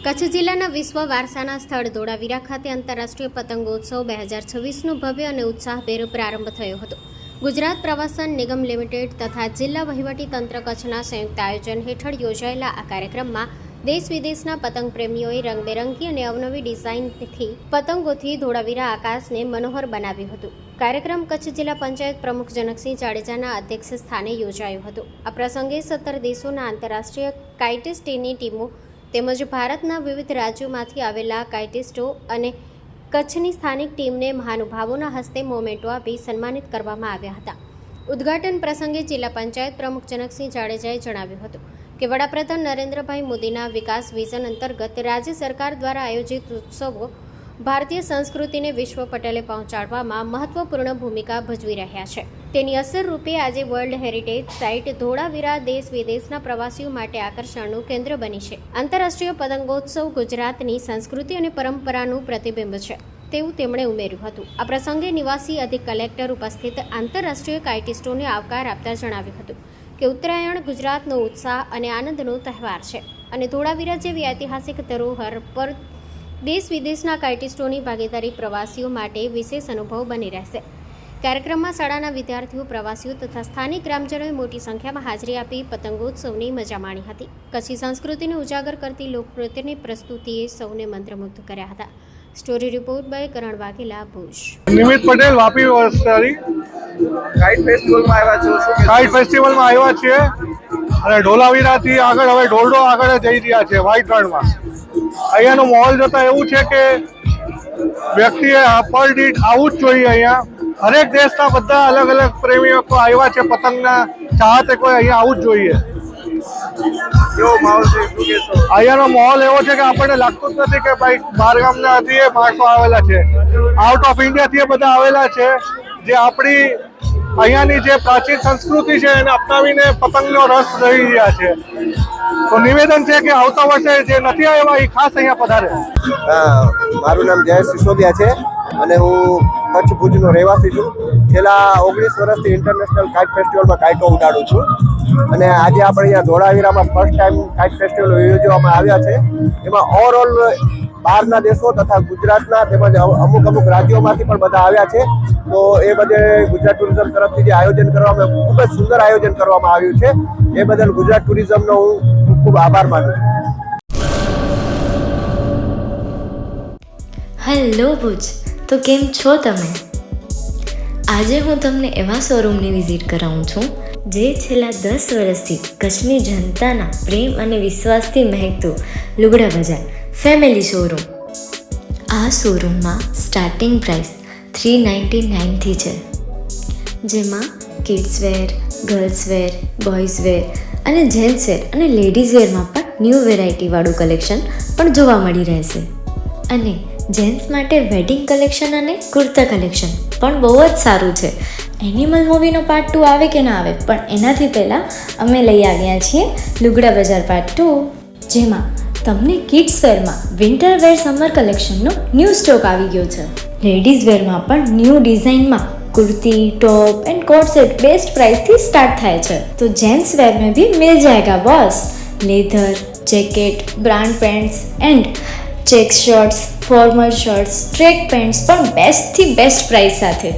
કચ્છ જિલ્લાના વિશ્વ વારસાના સ્થળ ધોળાવીરા ખાતે આંતરરાષ્ટ્રીય પતંગોત્સવ 2026નો ભવ્ય અને ઉત્સાહભેર પ્રારંભ થયો હતો. ગુજરાત પ્રવાસન નિગમ લિમિટેડ તથા જિલ્લા વહીવટી તંત્ર કચ્છના સંયુક્ત આયોજન હેઠળ યોજાયેલા આ કાર્યક્રમમાં દેશ વિદેશના પતંગ પ્રેમીઓએ રંગબેરંગી અને અવનવી ડિઝાઇનથી પતંગોથી ધોળાવીરા આકાશને મનોહર બનાવ્યું હતું. કાર્યક્રમ કચ્છ જિલ્લા પંચાયત પ્રમુખ જનકસિંહ જાડેજાના અધ્યક્ષ સ્થાને યોજાયો હતો. આ પ્રસંગે 17 દેશોના આંતરરાષ્ટ્રીય કાઇટિસ્ટની ટીમો તેમજ ભારતના વિવિધ રાજ્યોમાંથી આવેલા કાઇટિસ્ટો અને કચ્છની સ્થાનિક ટીમને મહાનુભાવોના હસ્તે મોમેન્ટો આપી સન્માનિત કરવામાં આવ્યા હતા. ઉદ્ઘાટન પ્રસંગે જિલ્લા પંચાયત પ્રમુખ જનકસિંહ જાડેજાએ જણાવ્યું હતું કે વડાપ્રધાન નરેન્દ્રભાઈ મોદીના વિકાસ વિઝન અંતર્ગત રાજ્ય સરકાર દ્વારા આયોજિત ઉત્સવો ભારતીય સંસ્કૃતિને વિશ્વ પટલે પહોંચાડવામાં મહત્વપૂર્ણ ભૂમિકા ભજવી રહ્યા છે. તેની અસર રૂપે આજે વર્લ્ડ હેરિટેજ સાઇટ ધોળાવીરા દેશ વિદેશના પ્રવાસીઓ માટે આકર્ષણનું કેન્દ્ર બની છે. આંતરરાષ્ટ્રીય પતંગોત્સવ ગુજરાતની સંસ્કૃતિ અને પરંપરાનું પ્રતિબિંબ છે તેવું તેમણે ઉમેર્યું હતું. આ પ્રસંગે નિવાસી અધિક કલેક્ટર ઉપસ્થિત આંતરરાષ્ટ્રીય કાઇટિસ્ટોને આવકાર આપતા જણાવ્યું હતું કે ઉત્તરાયણ ગુજરાતનો ઉત્સાહ અને આનંદનો તહેવાર છે અને ધોળાવીરા જેવી ઐતિહાસિક ધરોહર પર દેશ વિદેશના કાઇટિસ્ટોની ભાગીદારી પ્રવાસીઓ માટે વિશેષ અનુભવ બની રહેશે. કાર્યક્રમમાં શાળાના વિદ્યાર્થીઓ, પ્રવાસીઓ તથા સ્થાનિક ગ્રામજનોએ મોટી સંખ્યામાં હાજરી આપી પતંગોત્સવની મજા માણી હતી. કચ્છી સંસ્કૃતિને ઉજાગર કરતી લોકનૃત્યની પ્રસ્તુતિએ સૌને મંત્રમુગ્ધ કર્યા હતા. Story report by Karan Vaghela, Bhuj. Nimit Patel, Vapi વસ્ત્રારી. કાઇટ ફેસ્ટિવલમાં આવ્યા છીએ અને ધોળાવીરાથી આગળ હવે ઢોરડો આગળ જઈ રહ્યા છે વ્હાઇટ રણમાં. અહીંયાનો માહોલ જોતા એવું છે કે વ્યક્તિએ પર દીઠ આવવું જ જોઈએ. અહીંયા હરેક દેશના બધા અલગ અલગ પ્રેમીઓ આવ્યા છે, પતંગના ચાહકો અહીંયા આવવું જ જોઈએ. અહીંયાનો માહોલ એવો છે કે આપણને લાગતું જ નથી કે ભાઈ બહાર ગામનાથી માણસો આવેલા છે, આઉટ ઓફ ઇન્ડિયાથી બધા આવેલા છે, જે આપણી અહીંયાની જે પ્રાચીન સંસ્કૃતિ છે એને અપનાવીને પતંગનો રસ રહી રહ્યા છે. તો નિવેદન છે કે આવતા વર્ષે જે નથી આવ્યા એ ખાસ અહીંયા પધારે. મારું નામ જયેશ સિસોદિયા છે અને હું કચ્છ ભુજનો રહેવાસી છું. છેલ્લા 19 વર્ષથી ઇન્ટરનેશનલ કાઇટ ફેસ્ટિવલમાં કાઇટો ઉડાડું છું અને આજે આપણે અહીંયા ધોળાવીરામાં ફર્સ્ટ ટાઈમ કાઇટ ફેસ્ટિવલ યોજવામાં આવ્યા છે. એમાં ઓવરઓલ બહારના દેશો તથા ગુજરાતના તેમજ અમુક રાજ્યોમાંથી પણ બધા આવ્યા છે. તો એ બધે ગુજરાત ટુરિઝમ તરફથી જે આયોજન કરવામાં ખૂબ જ સુંદર આયોજન કરવામાં આવ્યું છે એ બદલ ગુજરાત ટુરિઝમનો હું ખૂબ આભાર માનું છું. હેલો ભુજ, તો કેમ છો તમે? આજે હું તમને એવા શોરૂમની વિઝિટ કરાવું છું જે છેલ્લા 10 વર્ષથી કચ્છની જનતાના પ્રેમ અને વિશ્વાસથી મહેકતું લુગડા બજાર ફેમિલી શોરૂમ. આ શોરૂમમાં સ્ટાર્ટિંગ પ્રાઇસ 399થી છે, જેમાં kids wear, girls wear, boys wear અને જેન્ટ્સ વેર અને લેડીઝ વેરમાં પણ ન્યૂ વેરાયટીવાળું કલેક્શન પણ જોવા મળી રહેશે. અને જેન્ટ્સ માટે વેડિંગ કલેક્શન અને કુર્તા કલેક્શન પણ બહુ જ સારું છે. એનિમલ મૂવીનો પાર્ટ 2 આવે કે ના આવે, પણ એનાથી પહેલાં અમે લઈ આવ્યા છીએ લુગડા બજાર પાર્ટ 2, જેમાં તમને કિડ્સ વેરમાં વિન્ટર વેર સમર કલેક્શનનો ન્યૂ સ્ટોક આવી ગયો છે. લેડીઝ વેરમાં પણ ન્યૂ ડિઝાઇનમાં kurti, top and coat set best price थी स्टार्ट थाय छे. तो जेंट्स वेर में भी मिल जाएगा boss. Leather, jacket, brand pants and check shirts, formal shirts, track pants पर बेस्ट थी बेस्ट प्राइस साथे.